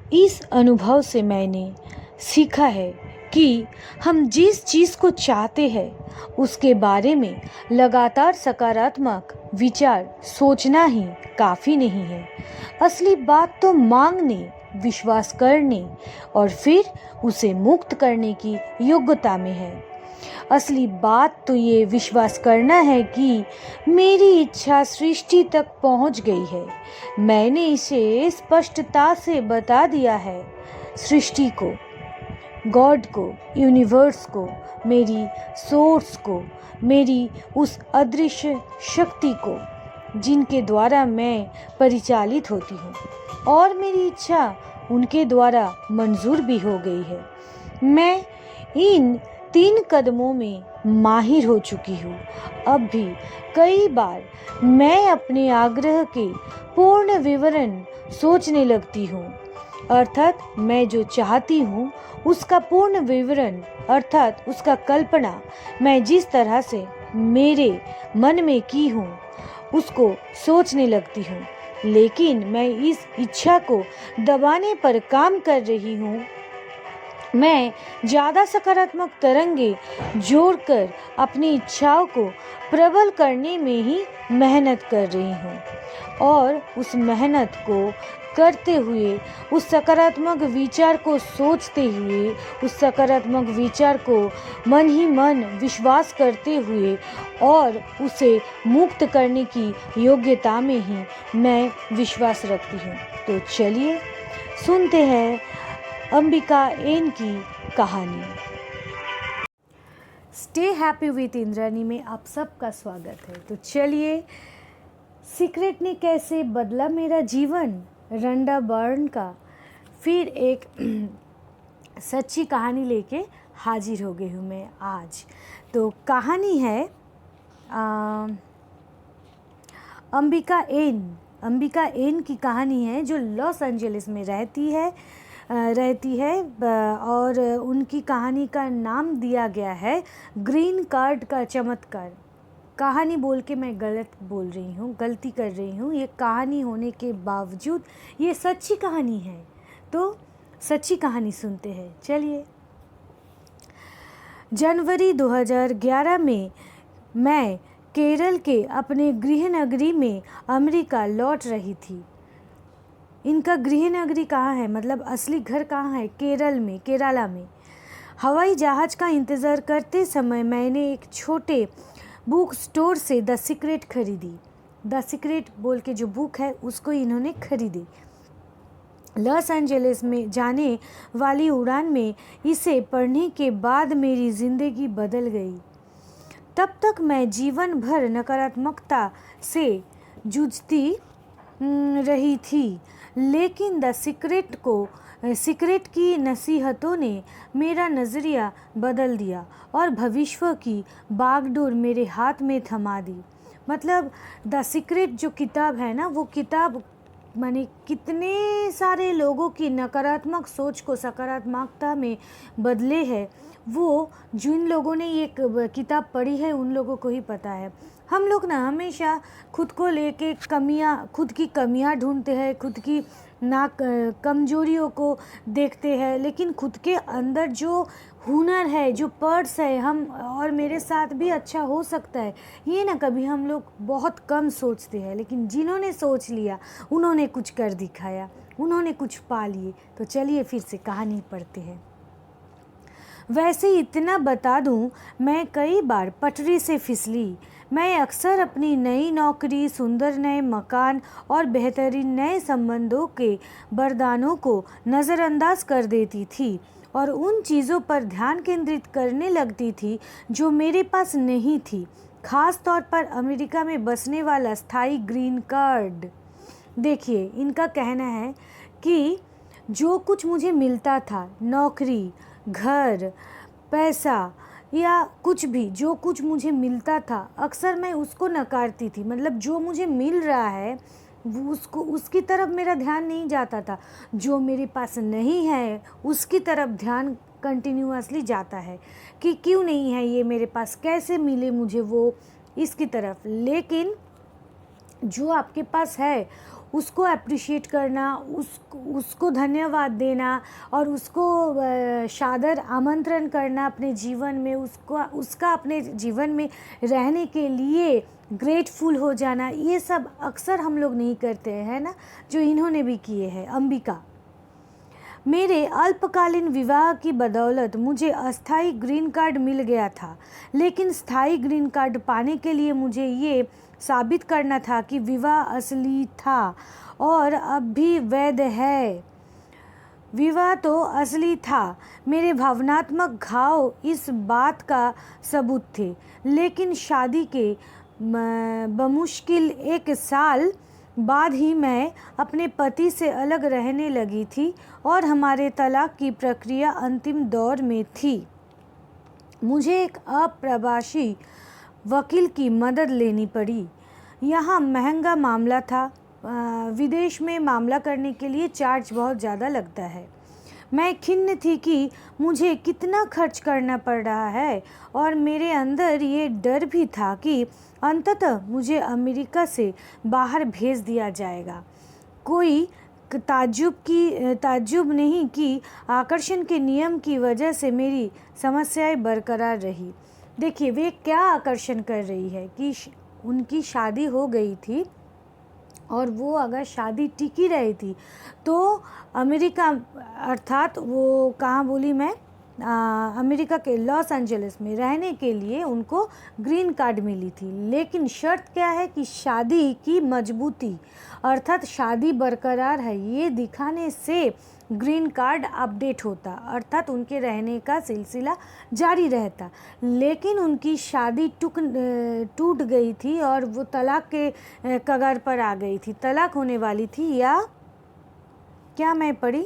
इस अनुभव से मैंने सीखा है कि हम जिस चीज़ को चाहते हैं उसके बारे में लगातार सकारात्मक विचार सोचना ही काफ़ी नहीं है। असली बात तो मांगने, विश्वास करने और फिर उसे मुक्त करने की योग्यता में है। असली बात तो ये विश्वास करना है कि मेरी इच्छा सृष्टि तक पहुंच गई है। मैंने इसे स्पष्टता से बता दिया है। सृष्टि को, गॉड को, यूनिवर्स को, मेरी सोर्स को, मेरी उस अदृश्य शक्ति को जिनके द्वारा मैं परिचालित होती हूँ, और मेरी इच्छा उनके द्वारा मंजूर भी हो गई है। मैं इन 3 कदमों में माहिर हो चुकी हूँ। अब भी कई बार मैं अपने आग्रह के पूर्ण विवरण सोचने लगती हूँ, अर्थात मैं जो चाहती हूँ उसका पूर्ण विवरण, अर्थात उसका कल्पना मैं जिस तरह से मेरे मन में की हूँ उसको सोचने लगती हूँ। लेकिन मैं इस इच्छा को दबाने पर काम कर रही हूँ। मैं ज़्यादा सकारात्मक तरंगे जोड़कर अपनी इच्छाओं को प्रबल करने में ही मेहनत कर रही हूँ, और उस मेहनत को करते हुए, उस सकारात्मक विचार को सोचते हुए, उस सकारात्मक विचार को मन ही मन विश्वास करते हुए और उसे मुक्त करने की योग्यता में ही मैं विश्वास रखती हूँ। तो चलिए सुनते हैं अंबिका एन की कहानी। स्टे हैप्पी विथ इंद्रानी में आप सबका स्वागत है। तो चलिए, सीक्रेट ने कैसे बदला मेरा जीवन, रंडा बर्न का फिर एक सच्ची कहानी लेके हाजिर हो गई हूँ मैं आज। तो कहानी है अंबिका एन की कहानी है, जो लॉस एंजलिस में रहती है और उनकी कहानी का नाम दिया गया है ग्रीन कार्ड का चमत्कार। कहानी बोल के मैं गलती कर रही हूँ। ये कहानी होने के बावजूद ये सच्ची कहानी है। तो सच्ची कहानी सुनते हैं, चलिए। जनवरी 2011 में मैं केरल के अपने गृह नगरी में अमेरिका लौट रही थी। इनका गृह नगरी कहाँ है, मतलब असली घर कहाँ है? केरला में। हवाई जहाज़ का इंतज़ार करते समय मैंने एक छोटे बुक स्टोर से द सीक्रेट खरीदी। द सीक्रेट बोल के जो बुक है उसको इन्होंने खरीदी। लॉस एंजलिस में जाने वाली उड़ान में इसे पढ़ने के बाद मेरी ज़िंदगी बदल गई। तब तक मैं जीवन भर नकारात्मकता से जूझती रही थी, लेकिन द सीक्रेट की नसीहतों ने मेरा नज़रिया बदल दिया और भविष्य की बागडोर मेरे हाथ में थमा दी। मतलब द सीक्रेट जो किताब है ना, वो किताब माने कितने सारे लोगों की नकारात्मक सोच को सकारात्मकता में बदले है। वो जिन लोगों ने ये किताब पढ़ी है उन लोगों को ही पता है। हम लोग ना हमेशा खुद को लेके खुद की कमियां ढूंढते हैं, खुद की कमजोरियों को देखते हैं, लेकिन खुद के अंदर जो हुनर है, जो पर्स है, हम और मेरे साथ भी अच्छा हो सकता है, ये ना कभी हम लोग बहुत कम सोचते हैं। लेकिन जिन्होंने सोच लिया उन्होंने कुछ कर दिखाया, उन्होंने कुछ पा लिए। तो चलिए फिर से कहानी पढ़ते हैं। वैसे इतना बता दूं, मैं कई बार पटरी से फिसली। मैं अक्सर अपनी नई नौकरी, सुंदर नए मकान और बेहतरीन नए संबंधों के वरदानों को नज़रअंदाज कर देती थी और उन चीज़ों पर ध्यान केंद्रित करने लगती थी जो मेरे पास नहीं थी, खास तौर पर अमेरिका में बसने वाला स्थायी ग्रीन कार्ड। देखिए, इनका कहना है कि जो कुछ मुझे मिलता था, नौकरी, घर, पैसा या कुछ भी, जो कुछ मुझे मिलता था, अक्सर मैं उसको नकारती थी। मतलब जो मुझे मिल रहा है उसकी तरफ मेरा ध्यान नहीं जाता था। जो मेरे पास नहीं है उसकी तरफ ध्यान कंटिन्यूअसली जाता है कि क्यों नहीं है ये मेरे पास, कैसे मिले मुझे वो, इसकी तरफ। लेकिन जो आपके पास है उसको अप्रिशिएट करना, उसको धन्यवाद देना और उसको सादर आमंत्रण करना अपने जीवन में, उसका अपने जीवन में रहने के लिए ग्रेटफुल हो जाना, ये सब अक्सर हम लोग नहीं करते हैं ना, जो इन्होंने भी किए हैं। अंबिका, मेरे अल्पकालीन विवाह की बदौलत मुझे अस्थाई ग्रीन कार्ड मिल गया था, लेकिन स्थायी ग्रीन कार्ड पाने के लिए मुझे ये साबित करना था कि विवाह असली था और अब भी वैध है। विवाह तो असली था, मेरे भावनात्मक घाव इस बात का सबूत थे, लेकिन शादी के बमुश्किल 1 साल बाद ही मैं अपने पति से अलग रहने लगी थी और हमारे तलाक की प्रक्रिया अंतिम दौर में थी। मुझे एक अप्रवासी वकील की मदद लेनी पड़ी। यहाँ महंगा मामला था, विदेश में मामला करने के लिए चार्ज बहुत ज़्यादा लगता है। मैं खिन्न थी कि मुझे कितना खर्च करना पड़ रहा है और मेरे अंदर ये डर भी था कि अंततः मुझे अमेरिका से बाहर भेज दिया जाएगा। कोई ताज्जुब नहीं कि आकर्षण के नियम की वजह से मेरी समस्याएं बरकरार रही। देखिए वे क्या आकर्षण कर रही है कि उनकी शादी हो गई थी और वो अगर शादी टिकी रही थी तो अमेरिका, अर्थात वो कहाँ बोली मैं, अमेरिका के लॉस एंजलिस में रहने के लिए उनको ग्रीन कार्ड मिली थी। लेकिन शर्त क्या है कि शादी की मजबूती, अर्थात शादी बरकरार है, ये दिखाने से ग्रीन कार्ड अपडेट होता, अर्थात उनके रहने का सिलसिला जारी रहता। लेकिन उनकी शादी टूट गई थी और वो तलाक के कगार पर आ गई थी, तलाक होने वाली थी, या क्या मैं पढ़ी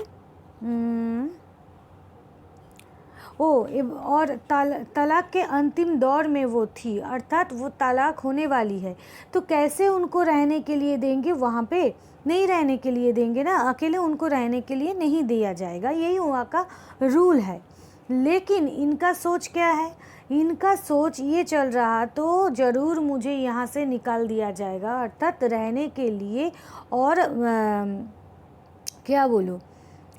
और तलाक के अंतिम दौर में वो थी, अर्थात वो तलाक होने वाली है। तो कैसे उनको रहने के लिए देंगे, वहाँ पे नहीं रहने के लिए देंगे ना, अकेले उनको रहने के लिए नहीं दिया जाएगा, यही वहाँ का रूल है। लेकिन इनका सोच क्या है, इनका सोच ये चल रहा तो ज़रूर मुझे यहाँ से निकाल दिया जाएगा, अर्थात रहने के लिए और क्या बोलूँ,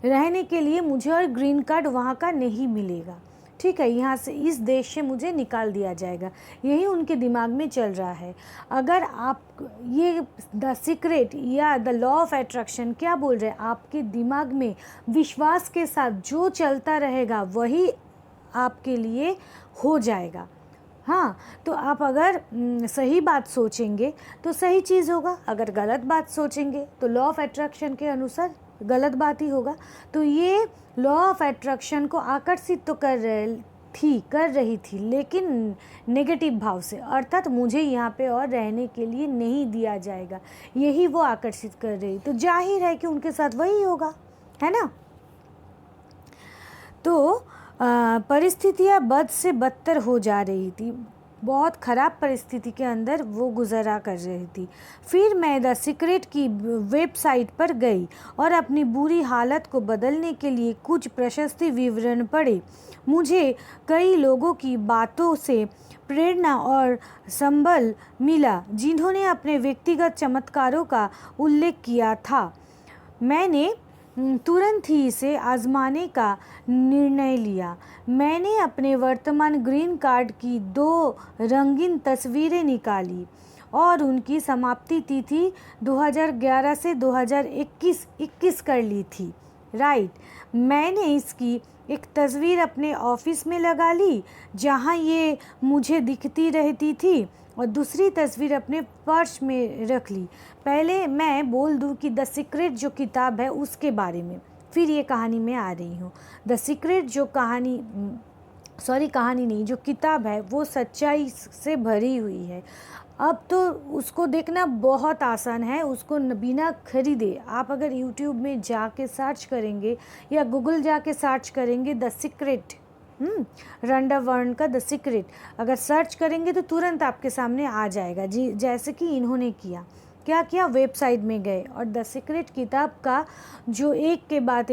रहने के लिए मुझे और ग्रीन कार्ड वहाँ का नहीं मिलेगा, ठीक है, यहाँ से इस देश से मुझे निकाल दिया जाएगा, यही उनके दिमाग में चल रहा है। अगर आप ये द सीक्रेट या द लॉ ऑफ अट्रैक्शन क्या बोल रहे हैं, आपके दिमाग में विश्वास के साथ जो चलता रहेगा वही आपके लिए हो जाएगा। हाँ, तो आप अगर सही बात सोचेंगे तो सही चीज़ होगा, अगर गलत बात सोचेंगे तो लॉ ऑफ अट्रैक्शन के अनुसार गलत बात ही होगा। तो ये लॉ ऑफ अट्रैक्शन को आकर्षित तो कर रही थी लेकिन नेगेटिव भाव से, अर्थात मुझे यहाँ पे और रहने के लिए नहीं दिया जाएगा, यही वो आकर्षित कर रही। तो जाहिर है कि उनके साथ वही होगा, है ना। तो परिस्थितियाँ बद से बदतर हो जा रही थी, बहुत ख़राब परिस्थिति के अंदर वो गुजरा कर रही थी। फिर मैं द सीक्रेट की वेबसाइट पर गई और अपनी बुरी हालत को बदलने के लिए कुछ प्रशस्ति विवरण पढ़े। मुझे कई लोगों की बातों से प्रेरणा और संबल मिला जिन्होंने अपने व्यक्तिगत चमत्कारों का उल्लेख किया था। मैंने तुरंत ही इसे आजमाने का निर्णय लिया। मैंने अपने वर्तमान ग्रीन कार्ड की 2 रंगीन तस्वीरें निकाली और उनकी समाप्ति तिथि 2011 से 2021 कर ली थी। राइट, मैंने इसकी एक तस्वीर अपने ऑफिस में लगा ली जहाँ ये मुझे दिखती रहती थी और दूसरी तस्वीर अपने पर्स में रख ली। पहले मैं बोल दूं कि द सीक्रेट जो किताब है उसके बारे में, फिर ये कहानी में आ रही हूँ। द सीक्रेट जो कहानी नहीं, जो किताब है वो सच्चाई से भरी हुई है। अब तो उसको देखना बहुत आसान है, उसको बिना खरीदे आप अगर यूट्यूब में जाके सर्च करेंगे या गूगल जाके सर्च करेंगे द सीक्रेट, रंडा वर्न का द सीक्रेट अगर सर्च करेंगे तो तुरंत आपके सामने आ जाएगा जी। जैसे कि इन्होंने क्या किया, वेबसाइट में गए और द सीक्रेट किताब का जो एक के बाद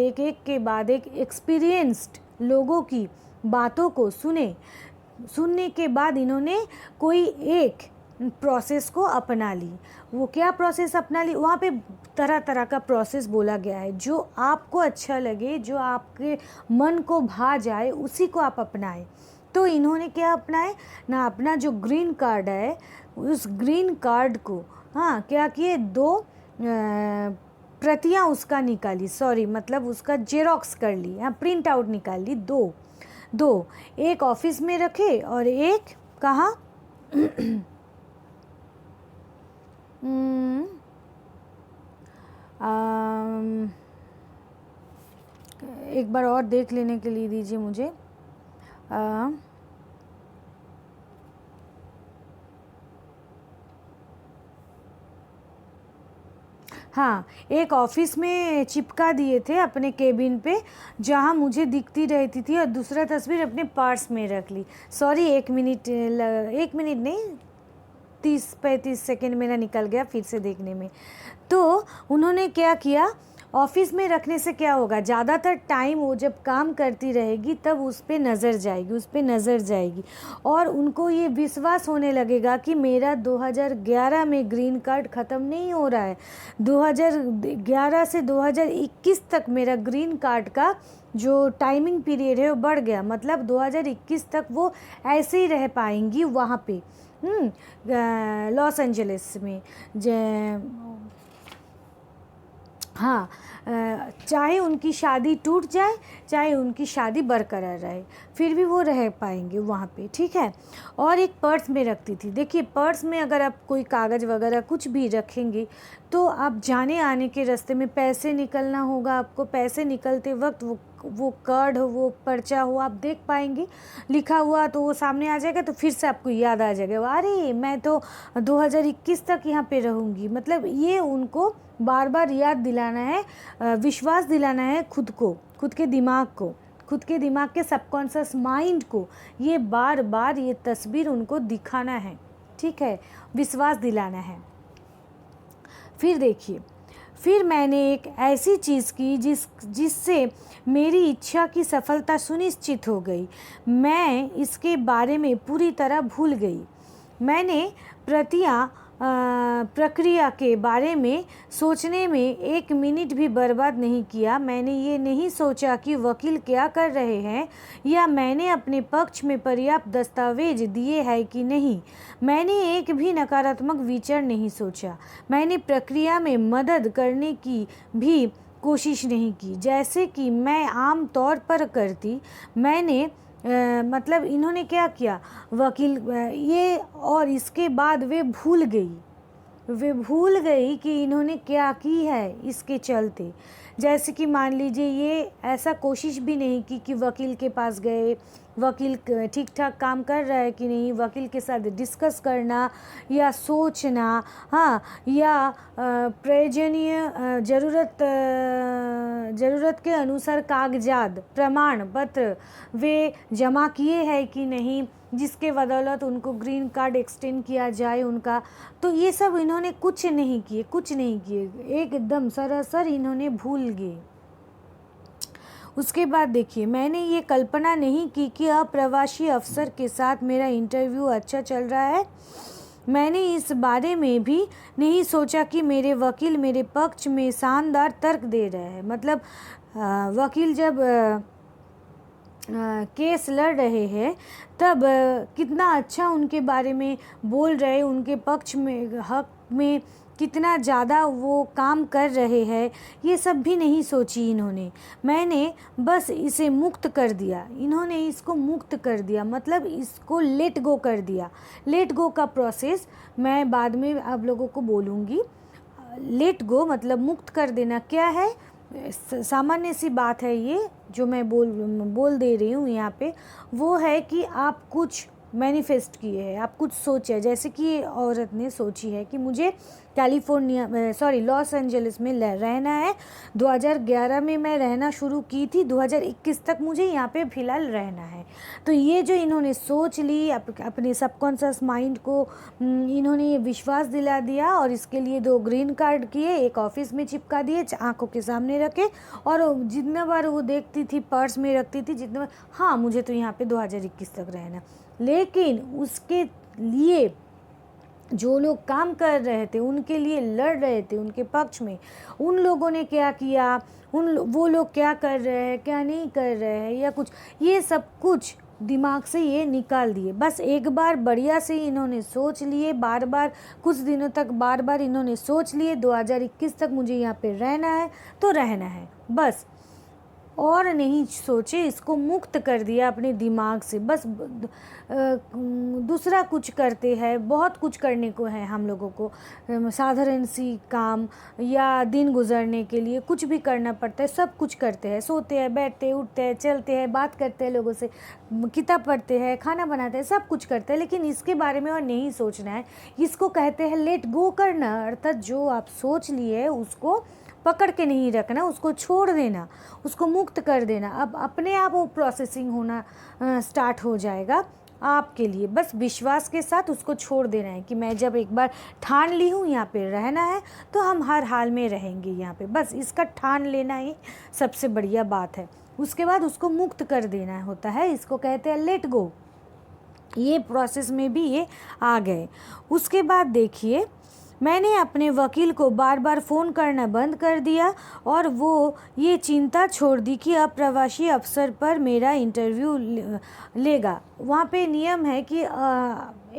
एक एक्सपीरियंस्ड लोगों की बातों को सुनने के बाद इन्होंने कोई एक प्रोसेस को अपना ली। वो क्या प्रोसेस अपना ली, वहाँ पे तरह तरह का प्रोसेस बोला गया है। जो आपको अच्छा लगे, जो आपके मन को भा जाए, उसी को आप अपनाएं। तो इन्होंने क्या अपनाए ना, अपना जो ग्रीन कार्ड है उस ग्रीन कार्ड को, हाँ क्या किए, 2 प्रतियां उसका निकाली, सॉरी मतलब उसका जेरोक्स कर ली, हाँ प्रिंट आउट निकाल ली, 2 एक ऑफिस में रखे और एक कहाँ एक बार और देख लेने के लिए दीजिए मुझे। हाँ, एक ऑफिस में चिपका दिए थे अपने केबिन पे, जहाँ मुझे दिखती रहती थी, और दूसरा तस्वीर अपने पर्स में रख ली। सॉरी, 1 मिनट 1 मिनट नहीं, 30-35 सेकेंड मेरा निकल गया फिर से देखने में। तो उन्होंने क्या किया, ऑफिस में रखने से क्या होगा, ज़्यादातर टाइम वो जब काम करती रहेगी तब उस पर नज़र जाएगी और उनको ये विश्वास होने लगेगा कि मेरा 2011 में ग्रीन कार्ड ख़त्म नहीं हो रहा है, 2011 से 2021 तक मेरा ग्रीन कार्ड का जो टाइमिंग पीरियड है वो बढ़ गया। मतलब 2021 तक वो ऐसे ही रह पाएंगी वहाँ पे, लॉस एंजलिस में। हाँ, चाहे उनकी शादी टूट जाए, चाहे उनकी शादी बरकरार रहे, फिर भी वो रह पाएंगे वहाँ पे, ठीक है। और एक पर्स में रखती थी। देखिए, पर्स में अगर आप कोई कागज़ वगैरह कुछ भी रखेंगे तो आप जाने आने के रास्ते में पैसे निकलना होगा आपको, पैसे निकलते वक्त वो कार्ड हो, वो पर्चा हो, आप देख पाएंगे लिखा हुआ, तो वो सामने आ जाएगा, तो फिर से आपको याद आ जाएगा, अरे मैं तो 2021 तक यहाँ पे रहूँगी। मतलब ये उनको बार बार याद दिलाना है, विश्वास दिलाना है खुद को, खुद के दिमाग को, खुद के दिमाग के सबकॉन्शियस माइंड को, ये बार बार ये तस्वीर उनको दिखाना है, ठीक है, विश्वास दिलाना है। फिर देखिए, फिर मैंने एक ऐसी चीज़ की जिससे मेरी इच्छा की सफलता सुनिश्चित हो गई। मैं इसके बारे में पूरी तरह भूल गई। मैंने प्रक्रिया के बारे में सोचने में 1 मिनट भी बर्बाद नहीं किया। मैंने ये नहीं सोचा कि वकील क्या कर रहे हैं या मैंने अपने पक्ष में पर्याप्त दस्तावेज दिए हैं कि नहीं। मैंने एक भी नकारात्मक विचार नहीं सोचा। मैंने प्रक्रिया में मदद करने की भी कोशिश नहीं की, जैसे कि मैं आम तौर पर करती। मैंने मतलब इन्होंने क्या किया, वकील ये, और इसके बाद वे भूल गई कि इन्होंने क्या की है इसके चलते। जैसे कि मान लीजिए ये ऐसा कोशिश भी नहीं की कि वकील के पास गए, वकील ठीक ठाक काम कर रहा है कि नहीं, वकील के साथ डिस्कस करना या सोचना, हाँ, या प्रयोजनीय ज़रूरत के अनुसार कागजात, प्रमाण पत्र वे जमा किए हैं कि नहीं, जिसके बदौलत उनको ग्रीन कार्ड एक्सटेंड किया जाए उनका। तो ये सब इन्होंने कुछ नहीं किए, एकदम सरासर इन्होंने भूल गए। उसके बाद देखिए, मैंने ये कल्पना नहीं की कि अप्रवासी अफसर के साथ मेरा इंटरव्यू अच्छा चल रहा है। मैंने इस बारे में भी नहीं सोचा कि मेरे वकील मेरे पक्ष में शानदार तर्क दे रहे हैं। मतलब वकील जब केस लड़ रहे हैं तब कितना अच्छा उनके बारे में बोल रहे, उनके पक्ष में, हक में कितना ज़्यादा वो काम कर रहे हैं, ये सब भी नहीं सोची इन्होंने। मैंने बस इसे मुक्त कर दिया, इन्होंने इसको मुक्त कर दिया, मतलब इसको लेट गो कर दिया। लेट गो का प्रोसेस मैं बाद में आप लोगों को बोलूँगी। लेट गो मतलब मुक्त कर देना क्या है, सामान्य सी बात है ये जो मैं बोल दे रही हूँ यहाँ पे। वो है कि आप कुछ मैनिफेस्ट किए हैं, आप कुछ सोचे, जैसे कि ये औरत ने सोची है कि मुझे लॉस एंजलिस में रहना है। 2011 में मैं रहना शुरू की थी, 2021 तक मुझे यहाँ पे फ़िलहाल रहना है। तो ये जो इन्होंने सोच ली, अपने सबकॉन्शियस माइंड को इन्होंने ये विश्वास दिला दिया और इसके लिए 2 ग्रीन कार्ड किए, एक ऑफिस में चिपका दिए, आंखों के सामने रखे, और जितना बार वो देखती थी पर्स में रखती थी, जितना बार, हाँ मुझे तो यहाँ पे 2021 तक रहना। लेकिन उसके लिए जो लोग काम कर रहे थे, उनके लिए लड़ रहे थे, उनके पक्ष में, उन लोगों ने क्या किया, वो लोग क्या कर रहे हैं, क्या नहीं कर रहे हैं, या कुछ, ये सब कुछ दिमाग से ये निकाल दिए। बस एक बार बढ़िया से इन्होंने सोच लिए, बार बार कुछ दिनों तक बार बार इन्होंने सोच लिए 2021 तक मुझे यहाँ पे रहना है तो रहना है, बस, और नहीं सोचे, इसको मुक्त कर दिया अपने दिमाग से। बस दूसरा कुछ करते हैं, बहुत कुछ करने को है हम लोगों को, साधारण सी काम या दिन गुजरने के लिए कुछ भी करना पड़ता है, सब कुछ करते हैं, सोते हैं, बैठते हैं, उठते हैं, चलते हैं, बात करते हैं लोगों से, किताब पढ़ते हैं, खाना बनाते हैं, सब कुछ करते हैं, लेकिन इसके बारे में और नहीं सोचना है। इसको कहते हैं लेट गो करना, अर्थात जो आप सोच लिए उसको पकड़ के नहीं रखना, उसको छोड़ देना, उसको मुक्त कर देना। अब अपने आप वो प्रोसेसिंग होना स्टार्ट हो जाएगा आपके लिए। बस विश्वास के साथ उसको छोड़ देना है कि मैं जब एक बार ठान ली हूँ यहाँ पे रहना है तो हम हर हाल में रहेंगे यहाँ पे, बस इसका ठान लेना ही सबसे बढ़िया बात है। उसके बाद उसको मुक्त कर देना होता है, इसको कहते हैं लेट गो। ये प्रोसेस में भी ये आ गए। उसके बाद देखिए, मैंने अपने वकील को बार बार फ़ोन करना बंद कर दिया और वो ये चिंता छोड़ दी कि अब प्रवासी अफसर पर मेरा इंटरव्यू लेगा। वहाँ पे नियम है कि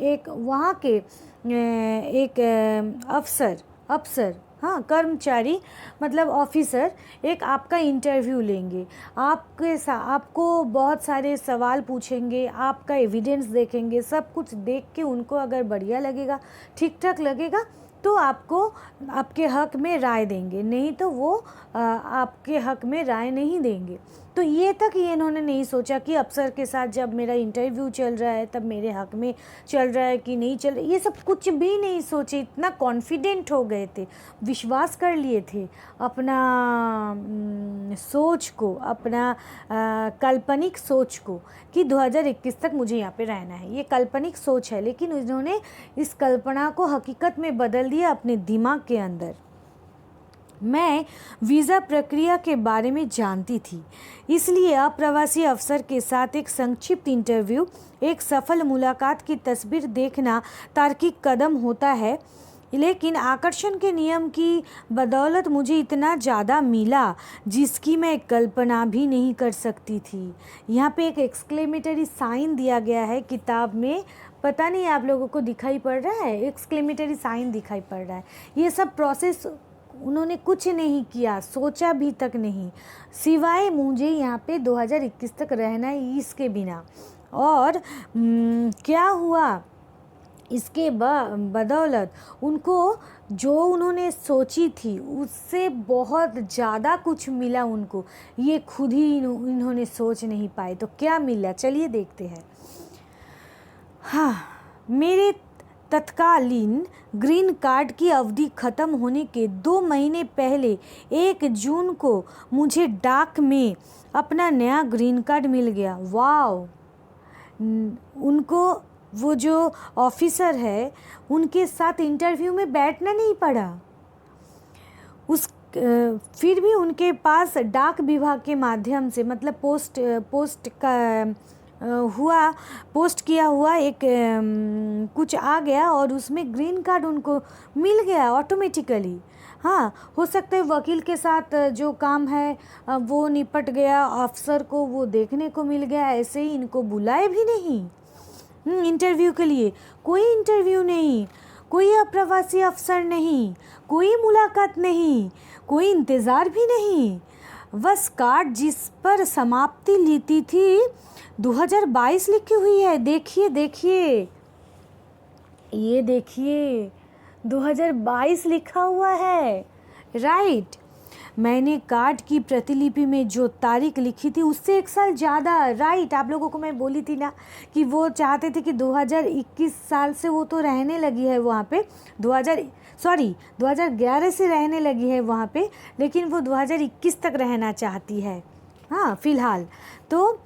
एक वहाँ के एक अफसर हाँ, कर्मचारी मतलब ऑफिसर एक आपका इंटरव्यू लेंगे, आपको बहुत सारे सवाल पूछेंगे, आपका एविडेंस देखेंगे, सब कुछ देख के उनको अगर बढ़िया लगेगा, ठीक ठाक लगेगा तो आपको आपके हक में राय देंगे, नहीं तो वो आपके हक में राय नहीं देंगे। तो ये तक ये इन्होंने नहीं सोचा कि अफसर के साथ जब मेरा इंटरव्यू चल रहा है तब मेरे हक में चल रहा है कि नहीं चल रहा, ये सब कुछ भी नहीं सोचे। इतना कॉन्फिडेंट हो गए थे, विश्वास कर लिए थे अपना सोच को, अपना काल्पनिक सोच को कि 2021 तक मुझे यहाँ पे रहना है। ये काल्पनिक सोच है, लेकिन इन्होंने इस कल्पना को हकीकत में बदल दिया अपने दिमाग के अंदर। मैं वीज़ा प्रक्रिया के बारे में जानती थी, इसलिए अप्रवासी अफसर के साथ एक संक्षिप्त इंटरव्यू, एक सफल मुलाकात की तस्वीर देखना तार्किक कदम होता है, लेकिन आकर्षण के नियम की बदौलत मुझे इतना ज़्यादा मिला जिसकी मैं कल्पना भी नहीं कर सकती थी। यहाँ पे एक एक्सक्लेमेटरी साइन दिया गया है किताब में, पता नहीं आप लोगों को दिखाई पड़ रहा है, एक्सक्लेमेटरी साइन दिखाई पड़ रहा है। ये सब प्रोसेस उन्होंने कुछ नहीं किया, सोचा भी तक नहीं, सिवाय मुझे यहाँ पे 2021 तक रहना है इसके बिना। और क्या हुआ इसके बदौलत उनको जो उन्होंने सोची थी उससे बहुत ज़्यादा कुछ मिला उनको, ये खुद ही इन्होंने सोच नहीं पाए। तो क्या मिला, चलिए देखते हैं। हाँ, मेरे तत्कालीन ग्रीन कार्ड की अवधि ख़त्म होने के 2 महीने पहले 1 जून को मुझे डाक में अपना नया ग्रीन कार्ड मिल गया। वाओ! उनको वो जो ऑफिसर है उनके साथ इंटरव्यू में बैठना नहीं पड़ा, फिर भी उनके पास डाक विभाग के माध्यम से मतलब पोस्ट किया हुआ एक कुछ आ गया और उसमें ग्रीन कार्ड उनको मिल गया ऑटोमेटिकली। हाँ, हो सकता है वकील के साथ जो काम है वो निपट गया, अफसर को वो देखने को मिल गया, ऐसे ही इनको बुलाए भी नहीं इंटरव्यू के लिए। कोई इंटरव्यू नहीं, कोई अप्रवासी अफसर नहीं, कोई मुलाकात नहीं, कोई इंतज़ार भी नहीं। बस कार्ड जिस पर समाप्ति लिखी थी 2022 लिखी हुई है, देखिए ये देखिए 2022 लिखा हुआ है, राइट। मैंने कार्ड की प्रतिलिपि में जो तारीख लिखी थी उससे 1 साल ज़्यादा, राइट। आप लोगों को मैं बोली थी ना कि वो चाहते थे कि 2021 साल से वो तो रहने लगी है वहाँ पे, 2011 से रहने लगी है वहाँ पे, लेकिन वो 2021 तक रहना चाहती है। हाँ, फ़िलहाल तो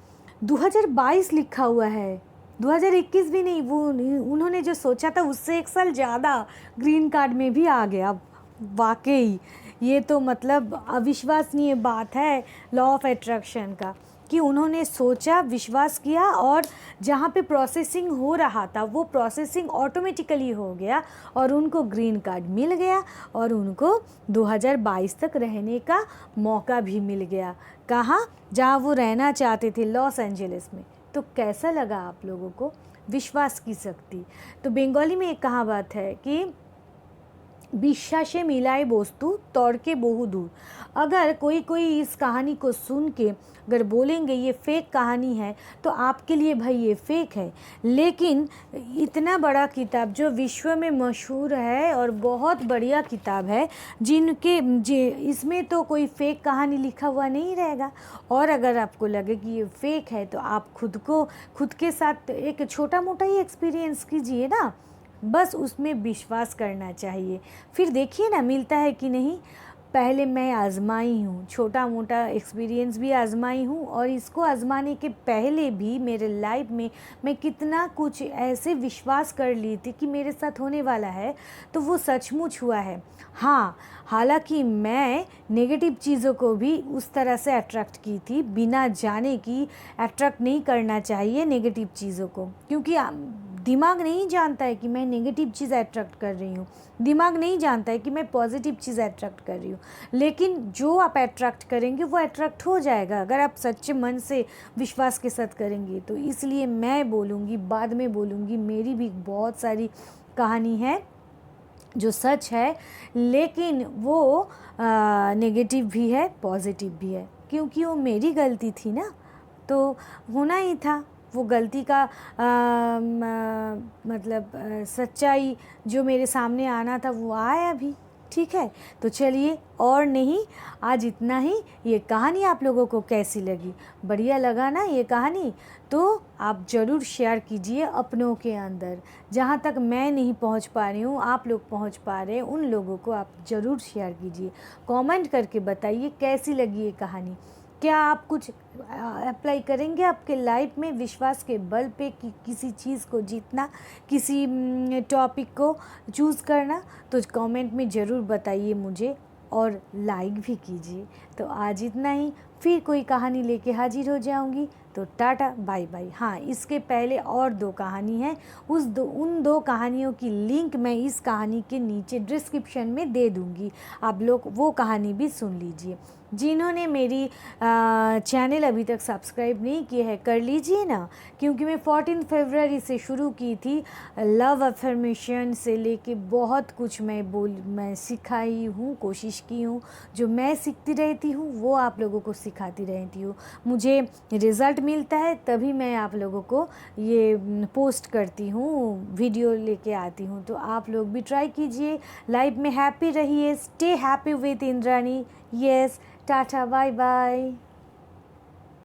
2022 लिखा हुआ है, 2021 भी नहीं। वो उन्होंने जो सोचा था उससे 1 साल ज़्यादा ग्रीन कार्ड में भी आ गया। वाकई ये तो मतलब अविश्वसनीय बात है लॉ ऑफ अट्रैक्शन का, कि उन्होंने सोचा, विश्वास किया और जहाँ पे प्रोसेसिंग हो रहा था वो प्रोसेसिंग ऑटोमेटिकली हो गया और उनको ग्रीन कार्ड मिल गया और उनको 2022 तक रहने का मौका भी मिल गया। कहाँ? जहाँ वो रहना चाहते थे, लॉस एंजलिस में। तो कैसा लगा आप लोगों को? विश्वास की शक्ति। तो बंगाली में एक कहावत है कि বিশ্বাসে मिलाए বস্তु तर्के बहु दूर। अगर कोई इस कहानी को सुन के अगर बोलेंगे ये फेक कहानी है तो आपके लिए भाई ये फेक है, लेकिन इतना बड़ा किताब जो विश्व में मशहूर है और बहुत बढ़िया किताब है, इसमें तो कोई फेक कहानी लिखा हुआ नहीं रहेगा। और अगर आपको लगे कि ये फेक है तो आप खुद के साथ एक छोटा मोटा ही एक्सपीरियंस कीजिए ना, बस उसमें विश्वास करना चाहिए, फिर देखिए ना मिलता है कि नहीं। पहले मैं आजमाई हूँ, छोटा मोटा एक्सपीरियंस भी आजमाई हूँ, और इसको आजमाने के पहले भी मेरे लाइफ में मैं कितना कुछ ऐसे विश्वास कर ली थी कि मेरे साथ होने वाला है, तो वो सचमुच हुआ है। हाँ, हालांकि मैं नेगेटिव चीज़ों को भी उस तरह से अट्रैक्ट की थी, बिना जाने कि अट्रैक्ट नहीं करना चाहिए नेगेटिव चीज़ों को, क्योंकि दिमाग नहीं जानता है कि मैं नेगेटिव चीज़ अट्रैक्ट कर रही हूँ, दिमाग नहीं जानता है कि मैं पॉजिटिव चीज़ अट्रैक्ट कर रही हूँ। लेकिन जो आप अट्रैक्ट करेंगे वो अट्रैक्ट हो जाएगा अगर आप सच्चे मन से विश्वास के साथ करेंगे। तो इसलिए मैं बोलूँगी, बाद में बोलूँगी, मेरी भी बहुत सारी कहानी है जो सच है, लेकिन वो नेगेटिव भी है, पॉजिटिव भी है, क्योंकि वो मेरी गलती थी ना, तो होना ही था। वो गलती का मतलब सच्चाई जो मेरे सामने आना था वो आया भी, ठीक है। तो चलिए, और नहीं, आज इतना ही। ये कहानी आप लोगों को कैसी लगी? बढ़िया लगा ना ये कहानी? तो आप ज़रूर शेयर कीजिए अपनों के अंदर। जहाँ तक मैं नहीं पहुँच पा रही हूँ, आप लोग पहुँच पा रहे हैं, उन लोगों को आप ज़रूर शेयर कीजिए। कमेंट करके बताइए कैसी लगी ये कहानी। क्या आप कुछ अप्लाई करेंगे आपके लाइफ में विश्वास के बल पे कि किसी चीज़ को जीतना, किसी टॉपिक को चूज़ करना? तो कमेंट में ज़रूर बताइए मुझे, और लाइक भी कीजिए। तो आज इतना ही, फिर कोई कहानी लेके हाजिर हो जाऊंगी। तो टाटा बाय बाय। हाँ, इसके पहले और 2 कहानी है, उन 2 कहानियों की लिंक मैं इस कहानी के नीचे डिस्क्रिप्शन में दे दूँगी, आप लोग वो कहानी भी सुन लीजिए। जिन्होंने मेरी चैनल अभी तक सब्सक्राइब नहीं किए हैं, कर लीजिए ना, क्योंकि मैं 14 फरवरी से शुरू की थी। लव अफर्मेशन से लेके बहुत कुछ मैं सिखाई हूँ, कोशिश की हूँ। जो मैं सीखती रहती हूँ वो आप लोगों को सिखाती रहती हूँ। मुझे रिज़ल्ट मिलता है तभी मैं आप लोगों को ये पोस्ट करती हूँ, वीडियो लेके आती हूँ। तो आप लोग भी ट्राई कीजिए, लाइफ में हैप्पी रहिए। Stay happy with Indrani. Yes, tata bye bye.